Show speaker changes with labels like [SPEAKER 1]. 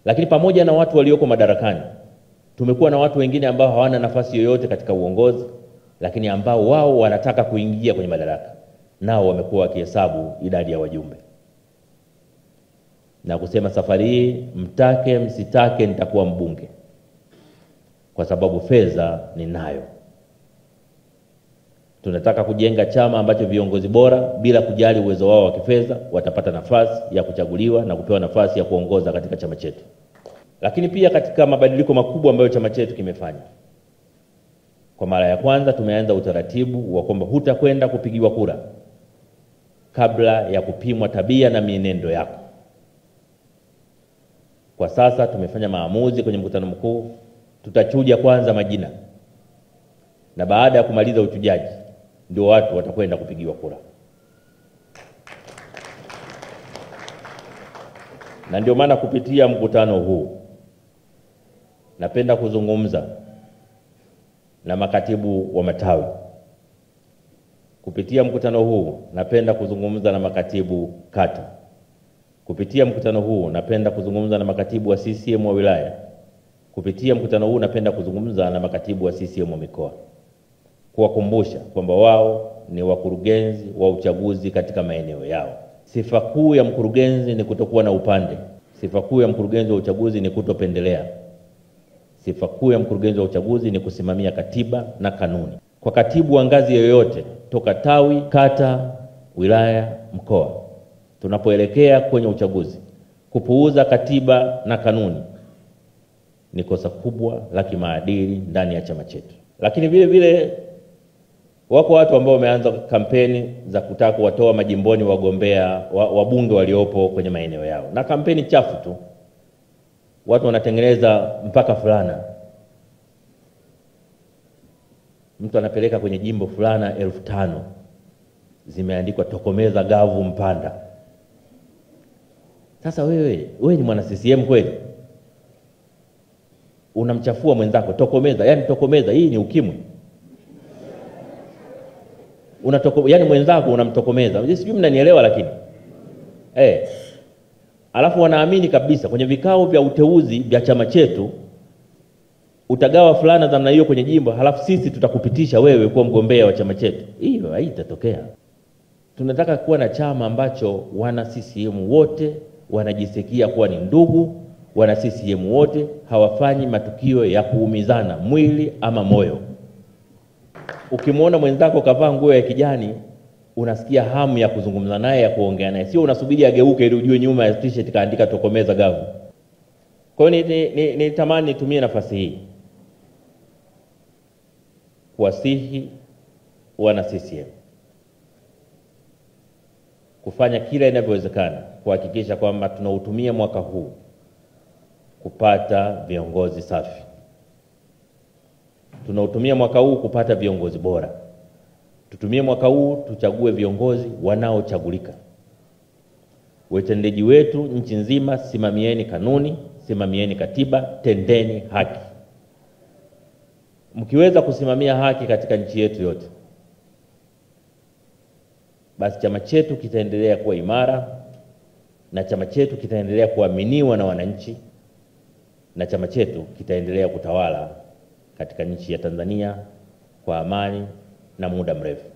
[SPEAKER 1] Lakini pamoja na watu walioko madarakani, tumekuwa na watu wengine ambao hawana nafasi yoyote katika uongozi, lakini ambao wao wanataka kuingia kwenye madaraka, nao wamekuwa wakihesabu idadi ya wajumbe na kusema safari hii mtake msitake nitakuwa mbunge kwa sababu fedha ninayo. Tunataka kujenga chama ambacho viongozi bora bila kujali uwezo wao wa kifedha watapata nafasi ya kuchaguliwa na kupewa nafasi ya kuongoza katika chama chetu. Lakini pia katika mabadiliko makubwa ambayo chama chetu kimefanya, kwa mara ya kwanza tumeanza utaratibu wa kwamba hutakwenda kupigiwa kura kabla ya kupimwa tabia na mienendo yako. Kwa sasa tumefanya maamuzi kwenye mkutano mkuu, tutachuja kwanza majina, na baada ya kumaliza uchujaji ndio watu watakwenda kupigiwa kura. Na ndio maana kupitia mkutano huu napenda kuzungumza na makatibu wa matawi. Kupitia mkutano huu napenda kuzungumza na makatibu kata. Kupitia mkutano huu napenda kuzungumza na makatibu wa CCM wa wilaya. Kupitia mkutano huu napenda kuzungumza na makatibu wa CCM wa mikoa, kuwakumbusha kwamba wao ni wakurugenzi wa uchaguzi katika maeneo yao. Sifa kuu ya mkurugenzi ni kutokuwa na upande. Sifa kuu ya mkurugenzi wa uchaguzi ni kutopendelea. Sifa kuu ya mkurugenzi wa uchaguzi ni kusimamia katiba na kanuni. Kwa katibu wa ngazi yoyote, toka tawi, kata, wilaya, mkoa, tunapoelekea kwenye uchaguzi, kupuuza katiba na kanuni ni kosa kubwa la kimaadili ndani ya chama chetu. Lakini vile vile wako watu ambao wameanza kampeni za kutaka kuwatoa majimboni wagombea wabunge waliopo kwenye maeneo yao, na kampeni chafu tu. Watu wanatengeneza mpaka fulana, mtu anapeleka kwenye jimbo fulana 5,000 zimeandikwa tokomeza Gavu Mpanda. Sasa wewe ni mwana CCM kweli? Unamchafua mwenzako, tokomeza, yani tokomeza, hii ni ukimwi. Yani mwenzako unamtokomeza. Sijui mnanielewa lakini. Alafu wanaamini kabisa kwenye vikao vya uteuzi vya chama chetu utagawa fulana za namna hiyo kwenye jimbo, halafu sisi tutakupitisha wewe kuwa mgombea wa chama chetu. Hiyo haitatokea. Tunataka kuwa na chama ambacho wana CCM wote wanajisikia kuwa ni ndugu, wana CCM wote hawafanyi matukio ya kuumizana mwili ama moyo. Ukimwona mwenzako kavaa nguo ya kijani, unasikia hamu ya kuzungumza naye, ya kuongea naye, sio unasubiri ageuke ili ujue nyuma ya t-shirt kaandika tokomeza Gavu. Kwa hiyo nitamani nitumie nafasi hii kuwasihi wana CCM kufanya kila inavyowezekana kuhakikisha kwamba tunautumia mwaka huu kupata viongozi safi. Tunautumia mwaka huu kupata viongozi bora. Tutumie mwaka huu tuchague viongozi wanaochagulika. Watendaji wetu nchi nzima, simamieni kanuni, simamieni katiba, tendeni haki. Mkiweza kusimamia haki katika nchi yetu yote, basi chama chetu kitaendelea kuwa imara, na chama chetu kitaendelea kuaminiwa na wananchi, na chama chetu kitaendelea kutawala katika nchi ya Tanzania kwa amani na muda mrefu.